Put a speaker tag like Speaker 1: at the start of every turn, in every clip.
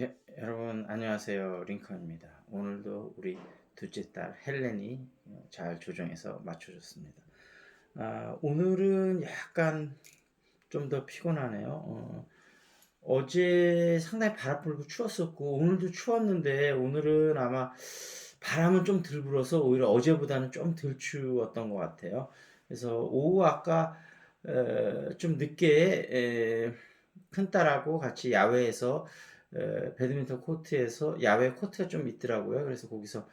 Speaker 1: 예, 여러분 안녕하세요. 링컨입니다. 오늘도 우리 둘째 딸 헬렌이 잘 조정해서 맞춰줬습니다. 오늘은 약간 좀 더 피곤하네요. 어제 상당히 바람 불고 추웠었고 오늘도 추웠는데 오늘은 아마 바람은 좀 덜 불어서 오히려 어제보다는 좀 덜 추웠던 것 같아요. 그래서 오후 아까 좀 늦게 큰딸하고 같이 야외에서 배드민턴 코트에서 야외 코트가 좀 있더라고요. 그래서 거기서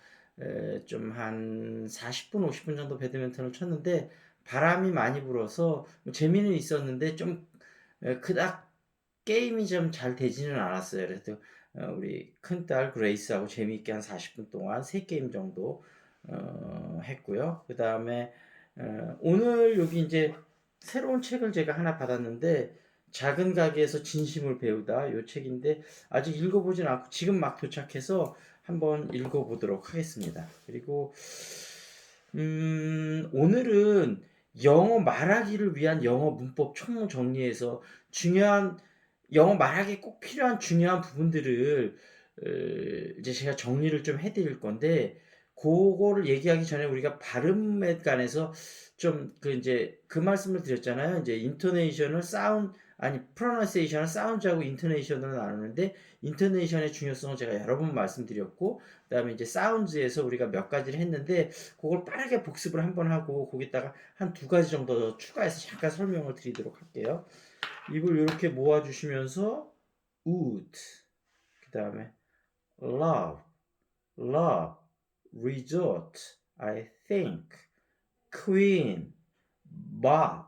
Speaker 1: 좀 한 40분, 50분 정도 배드민턴을 쳤는데 바람이 많이 불어서 뭐 재미는 있었는데 좀 그닥 게임이 좀 잘 되지는 않았어요. 그래도 우리 큰딸 그레이스하고 재미있게 한 40분 동안 3게임 정도 했고요. 그 다음에 오늘 여기 이제 새로운 책을 제가 하나 받았는데 작은 가게에서 진심을 배우다 요 책인데 아직 읽어보진 않고 지금 막 도착해서 한번 읽어보도록 하겠습니다. 그리고 오늘은 영어 말하기를 위한 영어 문법 총 정리해서 중요한 영어 말하기 꼭 필요한 중요한 부분들을 이제 제가 정리를 좀 해드릴 건데 그거를 얘기하기 전에 우리가 발음에 관해서 좀 그 이제 그 말씀을 드렸잖아요. 이제 인토네이션을 사운드 아니 프로넌세이션을 사운드하고 인토네이션으로 나누는데 인토네이션의 중요성을 제가 여러 번 말씀드렸고 그다음에 이제 사운드에서 우리가 몇 가지를 했는데 그걸 빠르게 복습을 한번 하고 거기다가 한 두 가지 정도 더 추가해서 잠깐 설명을 드리도록 할게요. 입을 이렇게 모아주시면서 would 그 다음에 love, love, resort, I think, queen, bob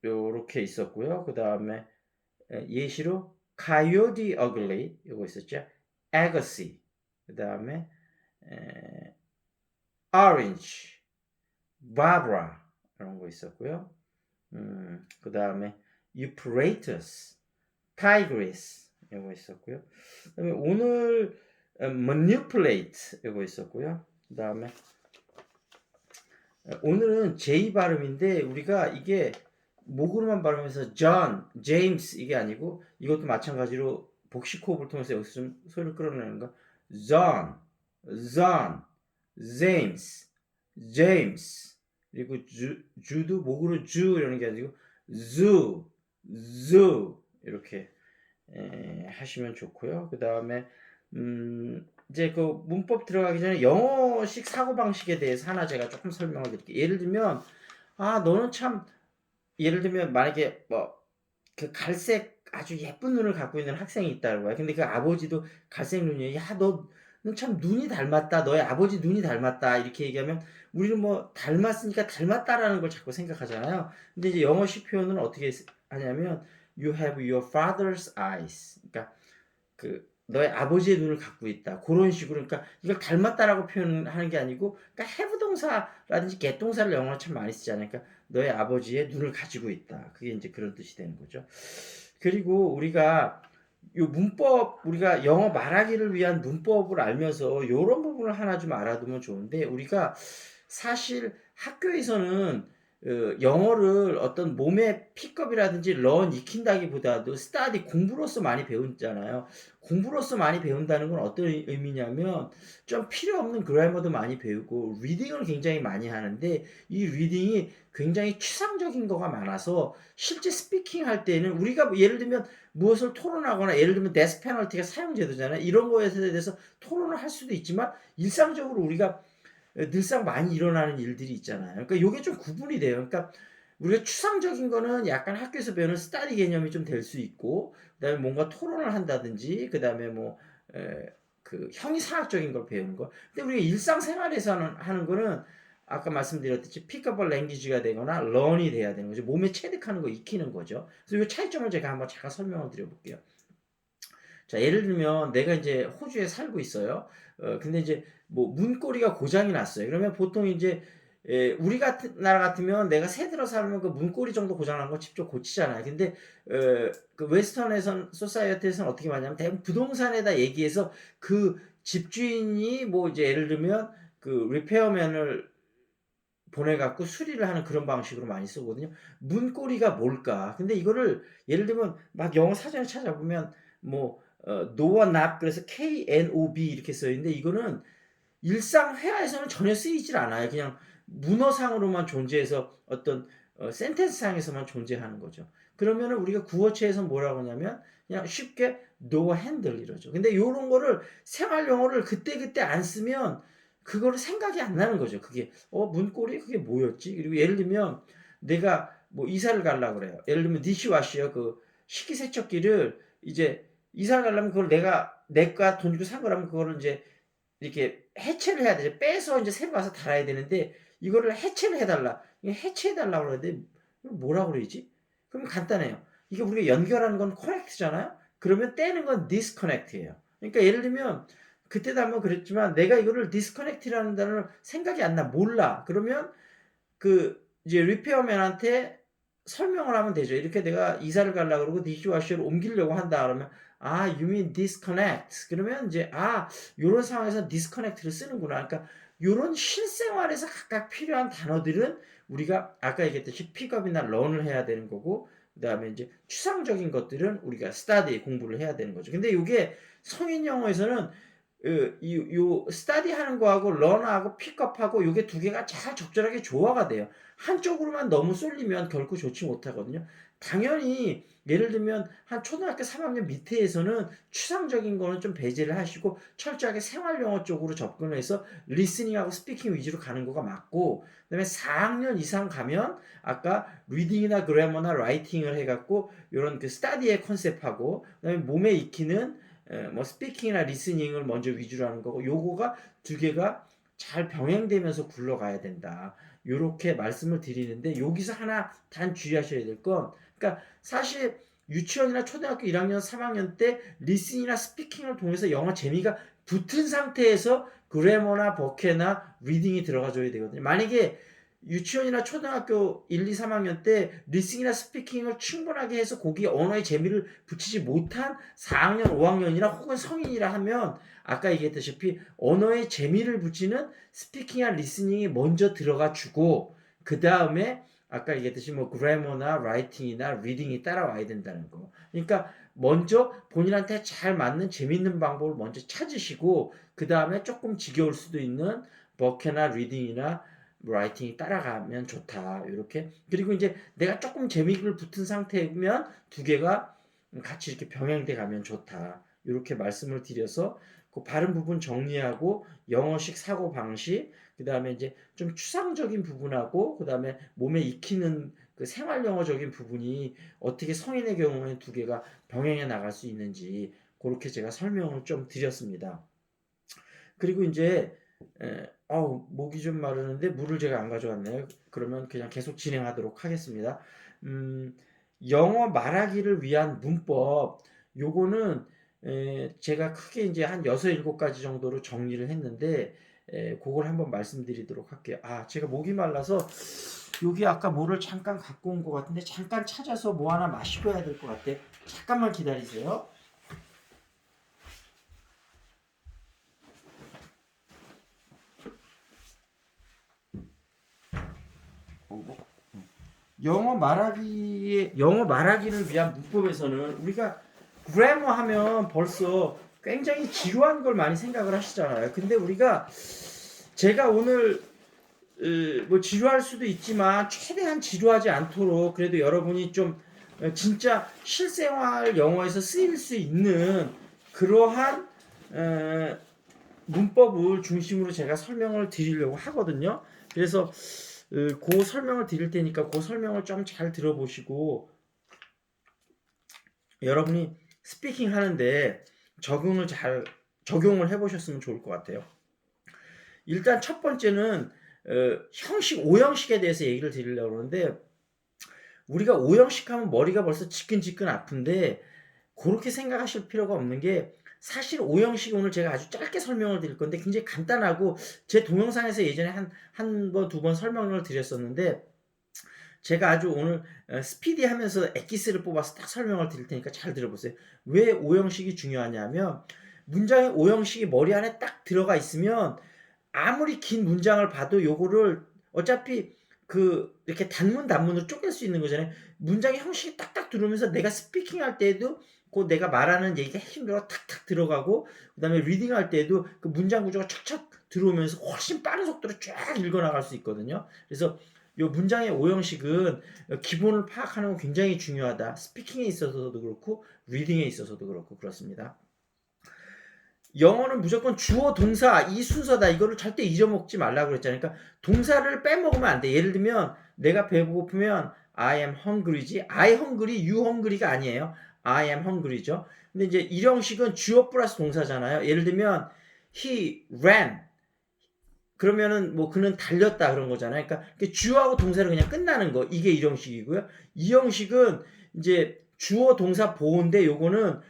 Speaker 1: 요렇게 있었고요. 그 다음에 예시로 coyote ugly 요거 있었죠. agassi 그 다음에 orange, barbara 이런 거 있었고요. 그 다음에 euphrates, tigris 이거 있었고요. 그다음에 오늘 manipulate 이거 있었고요. 그 다음에 오늘은 J 발음인데 우리가 이게 목으로만 발음해서 John, James 이게 아니고 이것도 마찬가지로 복식 호흡을 통해서 여기서 좀 소리를 끌어내는 거. John, John, James, James 그리고 주도 목으로 주 이러는 게 아니고 zoo, zoo 이렇게 하시면 좋고요. 그 다음에 이제 그 문법 들어가기 전에 영어식 사고방식에 대해서 하나 제가 조금 설명을 드릴게요. 예를 들면 너는 참 예를 들면 만약에 뭐 그 갈색 아주 예쁜 눈을 갖고 있는 학생이 있다는 거야. 근데 그 아버지도 갈색 눈이에요. "야 너는 참 눈이 닮았다. 너의 아버지 눈이 닮았다." 이렇게 얘기하면 우리는 뭐 닮았으니까 닮았다라는 걸 자꾸 생각하잖아요. 근데 이제 영어식 표현은 어떻게 하냐면 "You have your father's eyes." 그러니까 그 너의 아버지의 눈을 갖고 있다. 그런 식으로 그러니까 이걸 닮았다라고 표현하는 게 아니고 그러니까 have 동사라든지 get 동사를 영어로 참 많이 쓰잖아요. 그러니까 너의 아버지의 눈을 가지고 있다. 그게 이제 그런 뜻이 되는 거죠. 그리고 우리가 요 문법 우리가 영어 말하기를 위한 문법을 알면서 요런 부분을 하나 좀 알아두면 좋은데 우리가 사실 학교에서는 영어를 어떤 몸의 픽업이라든지 런 익힌다기보다도 study 공부로서 많이 배우잖아요. 공부로서 많이 배운다는 건 어떤 의미냐면 좀 필요 없는 그래머도 많이 배우고 리딩을 굉장히 많이 하는데 이 리딩이 굉장히 추상적인 거가 많아서 실제 스피킹 할 때는 우리가 뭐 예를 들면 무엇을 토론하거나 예를 들면 데스 페널티가 사용제도잖아요. 이런 거에 대해서 토론을 할 수도 있지만 일상적으로 우리가 늘상 많이 일어나는 일들이 있잖아요. 그러니까 요게 좀 구분이 돼요. 그러니까 우리가 추상적인 거는 약간 학교에서 배우는 스터디 개념이 좀 될 수 있고 그다음에 뭔가 토론을 한다든지 그다음에 뭐 그 형이상학적인 걸 배우는 거. 근데 우리가 일상생활에서는 하는 거는 아까 말씀드렸듯이 피커블 랭귀지가 되거나 런이 돼야 되는 거죠. 몸에 체득하는 거 익히는 거죠. 그래서 이 차이점을 제가 한번 잠깐 설명을 드려 볼게요. 자, 예를 들면 내가 이제 호주에 살고 있어요. 근데 이제 뭐 문고리가 고장이 났어요. 그러면 보통 이제 우리 같은 나라 같으면 내가 새 들어 살면 그 문고리 정도 고장 난 거 직접 고치잖아요. 근데 그 웨스턴에선 소사이어티에서는 어떻게 하냐면 대부분 부동산에다 얘기해서 그 집주인이 뭐 이제 예를 들면 그 리페어맨을 보내 갖고 수리를 하는 그런 방식으로 많이 쓰거든요. 문고리가 뭘까? 근데 이거를 예를 들면 막 영어 사전을 찾아보면 뭐 no와 not 그래서 KNOB 이렇게 써 있는데 이거는 일상 회화에서는 전혀 쓰이질 않아요. 그냥 문어상으로만 존재해서 어떤 센텐스상에서만 존재하는 거죠. 그러면은 우리가 구어체에서 뭐라고 하냐면 그냥 쉽게 no handle 이러죠. 근데 요런 거를 생활 용어를 그때그때 안 쓰면 그거를 생각이 안 나는 거죠. 그게 문고리 그게 뭐였지? 그리고 예를 들면 내가 뭐 이사를 가려고 그래요. 예를 들면 디시와시요. 그 식기세척기를 이제 이사를 가려면 그걸 내가 돈 주고 산 거라면 그거를 이제 이렇게 해체를 해야 되죠. 빼서 이제 새로 와서 달아야 되는데 이거를 해체를 해달라. 이거 해체해달라고 그러는데 뭐라고 그러지? 그럼 간단해요. 이게 우리가 연결하는 건 connect잖아요. 그러면 떼는 건 disconnect예요. 그러니까 예를 들면 그때도 한번 그랬지만 내가 이거를 disconnect라는 단어를 생각이 안 나. 몰라. 그러면 그 이제 리페어맨한테 설명을 하면 되죠. 이렇게 내가 이사를 가려고 그러고 디시와셔를 옮기려고 한다 그러면 you mean disconnect. 그러면 이제 요런 상황에서 disconnect를 쓰는구나. 그러니까 요런 실생활에서 각각 필요한 단어들은 우리가 아까 얘기했듯이 픽업이나 런을 해야 되는 거고 그다음에 이제 추상적인 것들은 우리가 study 공부를 해야 되는 거죠. 근데 요게 성인 영어에서는 요 스타디 하는 거하고 런하고 픽업하고 요게 두 개가 잘 적절하게 조화가 돼요. 한쪽으로만 너무 쏠리면 결코 좋지 못하거든요. 당연히 예를 들면 한 초등학교 3학년 밑에에서는 추상적인 거는 좀 배제를 하시고 철저하게 생활 영어 쪽으로 접근을 해서 리스닝하고 스피킹 위주로 가는 거가 맞고 그다음에 4학년 이상 가면 아까 리딩이나 그래머나 라이팅을 해갖고 요런 그 스타디의 컨셉하고 그다음에 몸에 익히는 뭐 스피킹이나 리스닝을 먼저 위주로 하는 거고 요거가 두 개가 잘 병행되면서 굴러가야 된다. 요렇게 말씀을 드리는데 여기서 하나 단 주의하셔야 될 건 그러니까 사실 유치원이나 초등학교 1학년, 3학년 때 리스닝이나 스피킹을 통해서 영어 재미가 붙은 상태에서 그래머나 버케나 리딩이 들어가 줘야 되거든요. 만약에 유치원이나 초등학교 1, 2, 3학년 때 리스닝이나 스피킹을 충분하게 해서 거기에 언어의 재미를 붙이지 못한 4학년, 5학년이나 혹은 성인이라 하면 아까 얘기했다시피 언어의 재미를 붙이는 스피킹이나 리스닝이 먼저 들어가 주고 그 다음에 아까 얘기했듯이 뭐 그래머나 라이팅이나 리딩이 따라와야 된다는 거. 그러니까 먼저 본인한테 잘 맞는 재밌는 방법을 먼저 찾으시고 그 다음에 조금 지겨울 수도 있는 버케나 리딩이나 라이팅이 따라가면 좋다. 이렇게. 그리고 이제 내가 조금 재미를 붙은 상태면 두 개가 같이 이렇게 병행돼 가면 좋다. 이렇게 말씀을 드려서 그 발음 부분 정리하고 영어식 사고 방식, 그다음에 이제 좀 추상적인 부분하고 그다음에 몸에 익히는 그 생활 영어적인 부분이 어떻게 성인의 경우에는 두 개가 병행해 나갈 수 있는지 그렇게 제가 설명을 좀 드렸습니다. 그리고 이제 목이 좀 마르는데 물을 제가 안 가져왔네요. 그러면 그냥 계속 진행하도록 하겠습니다. 영어 말하기를 위한 문법 요거는 제가 크게 이제 한 6, 7가지 정도로 정리를 했는데 그걸 한번 말씀드리도록 할게요. 제가 목이 말라서 여기 아까 뭐를 잠깐 갖고 온 것 같은데 잠깐 찾아서 뭐 하나 마시고 해야 될 것 같아. 잠깐만 기다리세요. 영어 말하기를 위한 문법에서는 우리가 그래머 하면 벌써 굉장히 지루한 걸 많이 생각을 하시잖아요. 근데 우리가 제가 오늘 뭐 지루할 수도 있지만 최대한 지루하지 않도록 그래도 여러분이 좀 진짜 실생활 영어에서 쓰일 수 있는 그러한 문법을 중심으로 제가 설명을 드리려고 하거든요. 그래서 그 설명을 드릴 테니까 그 설명을 좀 잘 들어보시고 여러분이 스피킹 하는데 적용을 해보셨으면 좋을 것 같아요. 일단 첫 번째는 형식, 5형식에 대해서 얘기를 드리려고 하는데 우리가 5형식 하면 머리가 벌써 지끈지끈 아픈데 그렇게 생각하실 필요가 없는 게 사실 5형식 오늘 제가 아주 짧게 설명을 드릴 건데 굉장히 간단하고 제 동영상에서 예전에 한 번, 두 번 설명을 드렸었는데 제가 아주 오늘 스피디 하면서 엑기스를 뽑아서 딱 설명을 드릴 테니까 잘 들어보세요. 왜 5형식이 중요하냐면 문장의 5형식이 머리 안에 딱 들어가 있으면 아무리 긴 문장을 봐도 요거를 어차피 이렇게 단문으로 쪼갤 수 있는 거잖아요. 문장의 형식이 딱딱 들어오면서 내가 스피킹 할 때에도 그 내가 말하는 얘기가 핵심으로 탁탁 들어가고 그다음에 리딩할 때도 그 문장 구조가 촥촥 들어오면서 훨씬 빠른 속도로 쫙 읽어 나갈 수 있거든요. 그래서 요 문장의 오형식은 기본을 파악하는 건 굉장히 중요하다. 스피킹에 있어서도 그렇고 리딩에 있어서도 그렇고 그렇습니다. 영어는 무조건 주어 동사 이 순서다. 이거를 절대 잊어먹지 말라고 그랬잖아요. 그러니까 동사를 빼먹으면 안 돼. 예를 들면 내가 배고프면 I am hungry지. I hungry, you hungry가 아니에요. I am hungry죠. 근데 이제 일형식은 주어 플러스 동사잖아요. 예를 들면 he ran. 그러면은 뭐 그는 달렸다 그런 거잖아요. 그러니까 주어하고 동사를 그냥 끝나는 거. 이게 일형식이고요. 이형식은 이제 주어 동사 보호인데 요거는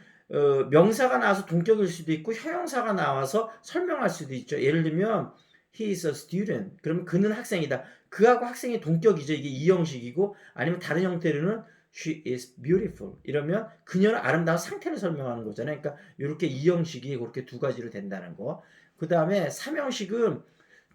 Speaker 1: 명사가 나와서 동격일 수도 있고 형용사가 나와서 설명할 수도 있죠. 예를 들면 he is a student. 그러면 그는 학생이다. 그하고 학생이 동격이죠. 이게 이형식이고 아니면 다른 형태로는 she is beautiful. 이러면 그녀는 아름다운 상태를 설명하는 거잖아요. 그러니까 이렇게 이형식이 그렇게 두 가지로 된다는 거. 그 다음에 삼형식은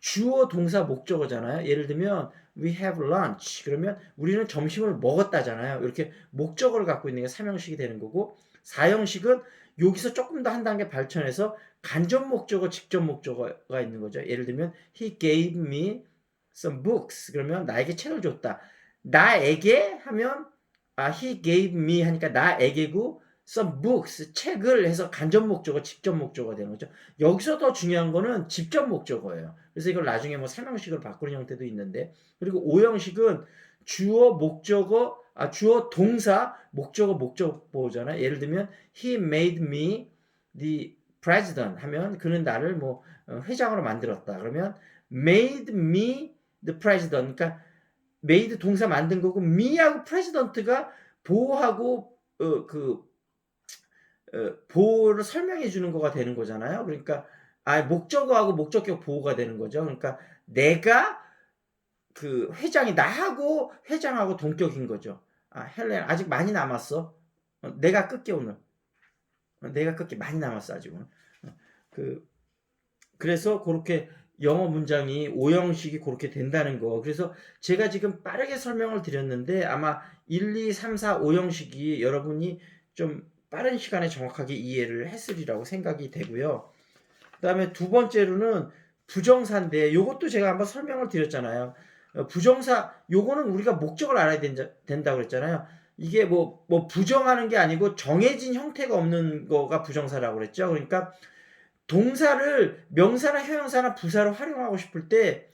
Speaker 1: 주어 동사 목적어잖아요. 예를 들면 we have lunch. 그러면 우리는 점심을 먹었다잖아요. 이렇게 목적어를 갖고 있는 게 삼형식이 되는 거고 사형식은 여기서 조금 더 한 단계 발전해서 간접 목적어, 직접 목적어가 있는 거죠. 예를 들면 he gave me some books. 그러면 나에게 책을 줬다. 나에게 하면 he gave me 하니까 나에게고 some books 책을 해서 간접 목적어, 직접 목적어가 되는 거죠. 여기서 더 중요한 거는 직접 목적어예요. 그래서 이걸 나중에 뭐 삼형식으로 바꾸는 형태도 있는데 그리고 오형식은 주어 목적어 주어 동사 목적어 목적보잖아요. 예를 들면 he made me the president 하면 그는 나를 뭐 회장으로 만들었다. 그러면 made me the president. 그러니까 made 동사 만든 거고 me하고 president가 보호하고 보호를 설명해 주는 거가 되는 거잖아요. 그러니까 목적어하고 목적격 보호가 되는 거죠. 그러니까 내가 그 회장이 나하고 회장하고 동격인 거죠. 헬렌 아직 많이 남았어. 내가 끌게 오늘. 내가 끌게 많이 남았어 아직은. 그래서 그렇게 영어 문장이 오형식이 그렇게 된다는 거. 그래서 제가 지금 빠르게 설명을 드렸는데 아마 1, 2, 3, 4, 5형식이 여러분이 좀 빠른 시간에 정확하게 이해를 했으리라고 생각이 되고요. 그 다음에 두 번째로는 부정사인데 요것도 제가 한번 설명을 드렸잖아요. 부정사 요거는 우리가 목적을 알아야 된다고 그랬잖아요. 이게 뭐 부정하는 게 아니고 정해진 형태가 없는 거가 부정사라고 그랬죠. 그러니까 동사를 명사나 형용사나 부사로 활용하고 싶을 때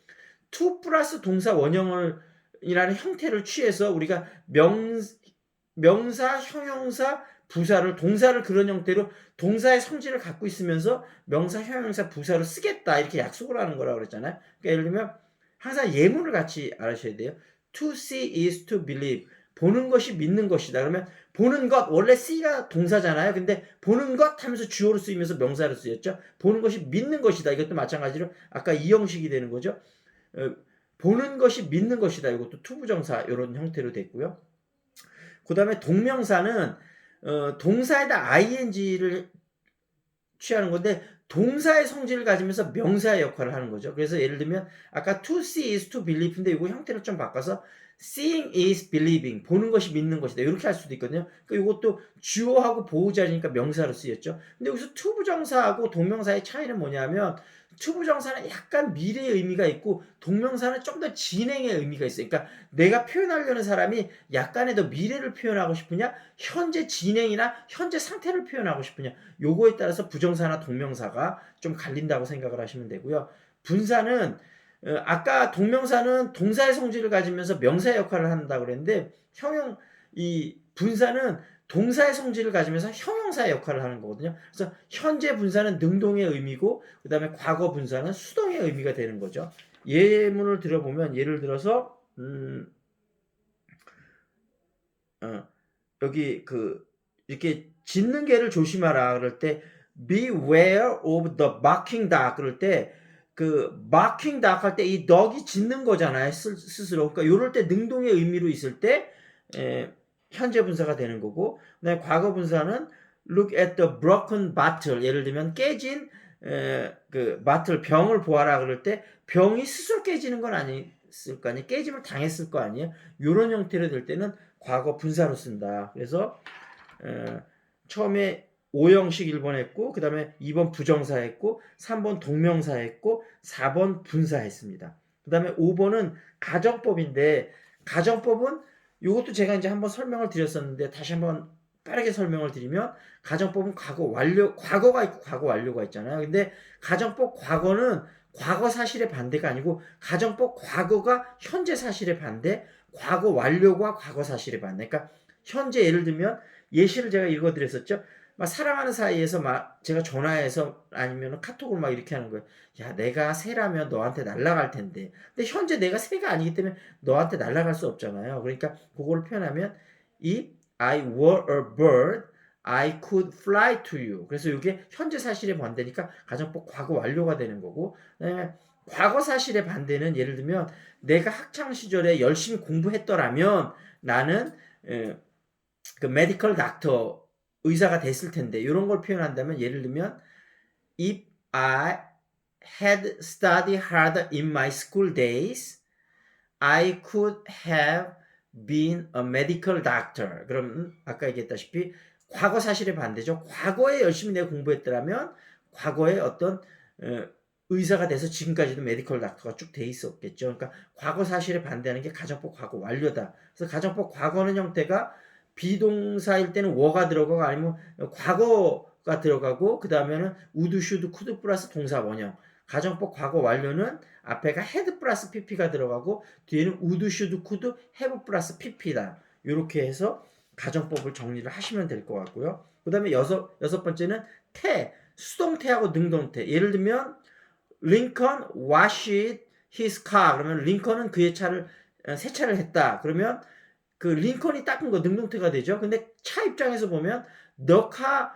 Speaker 1: to 플러스 동사 원형을 이라는 형태를 취해서 우리가 명사, 형용사, 부사를 동사를 그런 형태로 동사의 성질을 갖고 있으면서 명사, 형용사, 부사로 쓰겠다 이렇게 약속을 하는 거라고 그랬잖아요. 그러니까 예를 들면 항상 예문을 같이 알아셔야 돼요. To see is to believe. 보는 것이 믿는 것이다. 그러면 보는 것 원래 see가 동사잖아요. 근데 보는 것 하면서 주어로 쓰이면서 명사로 쓰였죠. 보는 것이 믿는 것이다. 이것도 마찬가지로 아까 이 형식이 되는 거죠. 보는 것이 믿는 것이다. 이것도 투부정사 이런 형태로 됐고요. 그 다음에 동명사는 동사에다 ing를 취하는 건데 동사의 성질을 가지면서 명사의 역할을 하는 거죠. 그래서 예를 들면 아까 to see is to believe인데 이거 형태를 좀 바꿔서 seeing is believing. 보는 것이 믿는 것이다. 이렇게 할 수도 있거든요. 그러니까 이것도 주어하고 보호자니까 명사로 쓰였죠. 근데 여기서 to 부정사하고 동명사의 차이는 뭐냐면 to 부정사는 약간 미래의 의미가 있고 동명사는 좀 더 진행의 의미가 있어요. 그러니까 내가 표현하려는 사람이 약간의 더 미래를 표현하고 싶으냐 현재 진행이나 현재 상태를 표현하고 싶으냐 요거에 따라서 부정사나 동명사가 좀 갈린다고 생각을 하시면 되고요. 분사는 아까 동명사는 동사의 성질을 가지면서 명사의 역할을 한다고 그랬는데 이 분사는 동사의 성질을 가지면서 형용사의 역할을 하는 거거든요. 그래서 현재 분사는 능동의 의미고 그 다음에 과거 분사는 수동의 의미가 되는 거죠. 예문을 들어보면 예를 들어서 여기 이렇게 짖는 개를 조심하라 그럴 때 beware of the barking dog 그럴 때 barking dog 할 때 이 dog이 짖는 거잖아요. 스스로. 그러니까 요럴 때 능동의 의미로 있을 때 현재 분사가 되는 거고 그다음에 과거 분사는 look at the broken bottle 예를 들면 깨진 bottle 병을 보아라 그럴 때 병이 스스로 깨지는 건 아니었을 거 아니에요. 깨짐을 당했을 거 아니에요. 요런 형태로 될 때는 과거 분사로 쓴다. 그래서 처음에 오형식 1번 했고 그 다음에 2번 부정사 했고 3번 동명사 했고 4번 분사 했습니다. 그 다음에 5번은 가정법인데 가정법은 이것도 제가 이제 한번 설명을 드렸었는데 다시 한번 빠르게 설명을 드리면 가정법은 과거 완료, 과거가 있고 과거 완료가 있잖아요. 근데 가정법 과거는 과거 사실의 반대가 아니고 가정법 과거가 현재 사실의 반대, 과거 완료가 과거 사실의 반대. 그러니까 현재 예를 들면 예시를 제가 읽어드렸었죠. 막 사랑하는 사이에서 막 제가 전화해서 아니면 카톡을 막 이렇게 하는 거예요. 야, 내가 새라면 너한테 날아갈 텐데. 근데 현재 내가 새가 아니기 때문에 너한테 날아갈 수 없잖아요. 그러니까 그걸 표현하면 If I were a bird, I could fly to you. 그래서 이게 현재 사실의 반대니까 가정법 과거 완료가 되는 거고, 그다음에 과거 사실의 반대는 예를 들면 내가 학창 시절에 열심히 공부했더라면 나는 그 메디컬 닥터 의사가 됐을 텐데 이런 걸 표현한다면 예를 들면 If I had studied harder in my school days, I could have been a medical doctor. 그럼 아까 얘기했다시피 과거 사실의 반대죠. 과거에 열심히 내가 공부했더라면 과거에 어떤 의사가 돼서 지금까지도 메디컬 닥터가 쭉 돼 있었겠죠. 그러니까 과거 사실에 반대하는 게 가정법 과거 완료다. 그래서 가정법 과거는 형태가 비동사일 때는 워가 들어가고 아니면 과거가 들어가고 그 다음에는 우드, 슈드, 쿠드 플러스 동사 원형. 가정법 과거 완료는 앞에가 had 플러스 pp가 들어가고 뒤에는 우드, 슈드, 쿠드, have 플러스 pp다. 이렇게 해서 가정법을 정리를 하시면 될 것 같고요. 그 다음에 여섯 번째는 태, 수동태하고 능동태. 예를 들면 링컨 washed his car. 그러면 링컨은 그의 차를 세차를 했다. 그러면 그 링컨이 닦은 거 능동태가 되죠. 근데 차 입장에서 보면 the car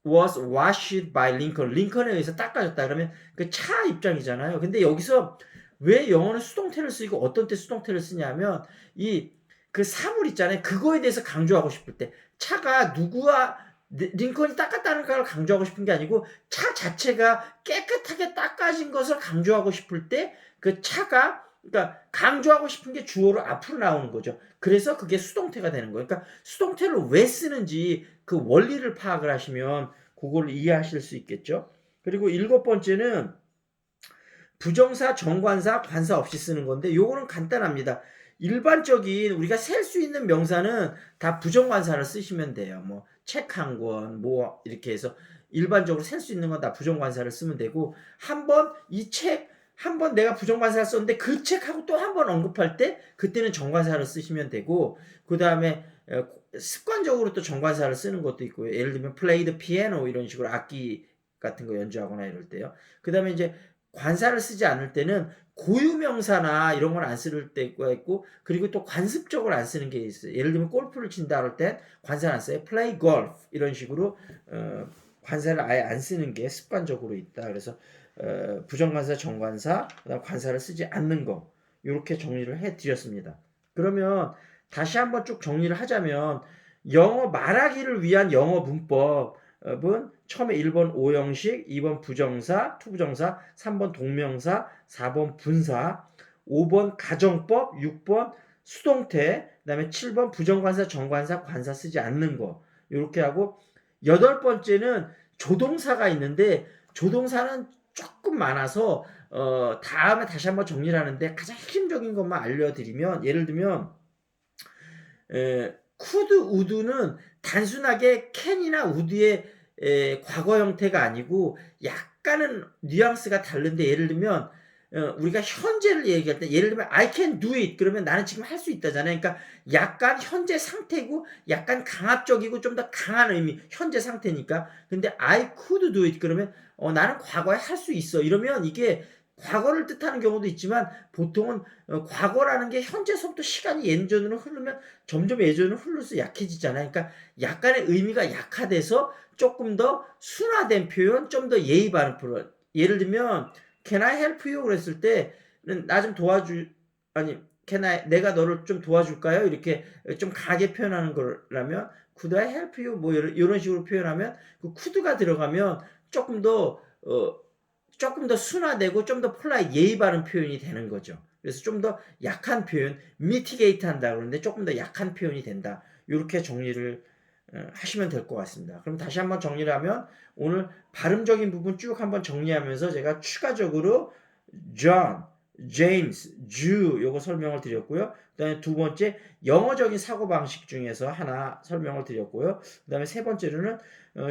Speaker 1: was washed by Lincoln. 링컨에 의해서 닦아졌다. 그러면 그 차 입장이잖아요. 근데 여기서 왜 영어는 수동태를 쓰고 어떤 때 수동태를 쓰냐면 이 그 사물 있잖아요. 그거에 대해서 강조하고 싶을 때 차가 누구와 링컨이 닦았다는 걸 강조하고 싶은 게 아니고 차 자체가 깨끗하게 닦아진 것을 강조하고 싶을 때 그 차가 그러니까 강조하고 싶은 게 주어로 앞으로 나오는 거죠. 그래서 그게 수동태가 되는 거예요. 그러니까 수동태를 왜 쓰는지 그 원리를 파악을 하시면 그걸 이해하실 수 있겠죠. 그리고 7번째는 부정사, 정관사, 관사 없이 쓰는 건데 요거는 간단합니다. 일반적인 우리가 셀 수 있는 명사는 다 부정관사를 쓰시면 돼요. 뭐 책 한 권, 뭐 이렇게 해서 일반적으로 셀 수 있는 건 다 부정관사를 쓰면 되고 한번 이 책 한번 내가 부정관사를 썼는데 그 책하고 또 한 번 언급할 때 그때는 정관사를 쓰시면 되고 그 다음에 습관적으로 또 정관사를 쓰는 것도 있고요. 예를 들면 play the piano 이런 식으로 악기 같은 거 연주하거나 이럴 때요. 그 다음에 이제 관사를 쓰지 않을 때는 고유명사나 이런 건 안 쓸 때가 있고 그리고 또 관습적으로 안 쓰는 게 있어요. 예를 들면 골프를 친다 할 땐 관사를 안 써요. play golf 이런 식으로 관사를 아예 안 쓰는 게 습관적으로 있다. 그래서 부정관사, 정관사, 그다음 관사를 쓰지 않는 거 이렇게 정리를 해드렸습니다. 그러면 다시 한번 쭉 정리를 하자면 영어 말하기를 위한 영어 문법은 처음에 1번 오형식, 2번 부정사, 투부정사, 3번 동명사, 4번 분사, 5번 가정법, 6번 수동태, 그 다음에 7번 부정관사, 정관사, 관사 쓰지 않는 거 이렇게 하고 8번째는 조동사가 있는데 조동사는 조금 많아서 다음에 다시 한번 정리를 하는데 가장 핵심적인 것만 알려드리면 예를 들면 could, would는 단순하게 can이나 would의 과거 형태가 아니고 약간은 뉘앙스가 다른데 예를 들면 우리가 현재를 얘기할 때 예를 들면 I can do it 그러면 나는 지금 할 수 있다잖아요. 그러니까 약간 현재 상태고 약간 강압적이고 좀 더 강한 의미 현재 상태니까 근데 I could do it 그러면 나는 과거에 할 수 있어 이러면 이게 과거를 뜻하는 경우도 있지만 보통은 과거라는 게 현재서부터 시간이 예전으로 흐르면 점점 예전으로 흐를수록 약해지잖아요. 그러니까 약간의 의미가 약화돼서 조금 더 순화된 표현, 좀 더 예의 바른 표현. 예를 들면 Can I help you? 그랬을 때는 나 좀 아니 내가 너를 좀 도와줄까요? 이렇게 좀 강하게 표현하는 거라면 Could I help you? 뭐 이런 식으로 표현하면 그 could가 들어가면 조금 더 순화되고 좀 더 폴라이 예의 바른 표현이 되는 거죠. 그래서 좀 더 약한 표현, 미티게이트 한다 그러는데 조금 더 약한 표현이 된다. 이렇게 정리를 하시면 될 것 같습니다. 그럼 다시 한번 정리를 하면 오늘 발음적인 부분 쭉 한번 정리하면서 제가 추가적으로 John, James, Jew 요거 설명을 드렸고요. 그다음에 두 번째 영어적인 사고방식 중에서 하나 설명을 드렸고요. 그다음에 세 번째로는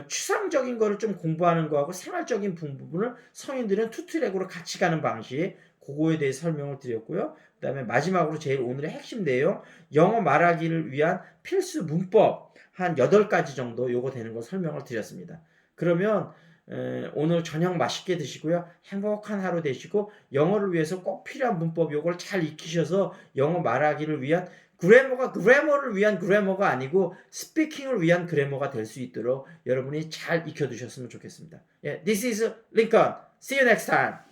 Speaker 1: 추상적인 거를 좀 공부하는 거하고 생활적인 부분을 성인들은 투트랙으로 같이 가는 방식 그거에 대해 설명을 드렸고요. 그다음에 마지막으로 제일 오늘의 핵심 내용 영어 말하기를 위한 필수 문법 한 8가지 정도 요거 되는 거 설명을 드렸습니다. 그러면 오늘 저녁 맛있게 드시고요. 행복한 하루 되시고 영어를 위해서 꼭 필요한 문법 요걸 잘 익히셔서 영어 말하기를 위한 그래머를 위한 그래머가 아니고 스피킹을 위한 그래머가 될 수 있도록 여러분이 잘 익혀두셨으면 좋겠습니다. This is Lincoln. See you next time.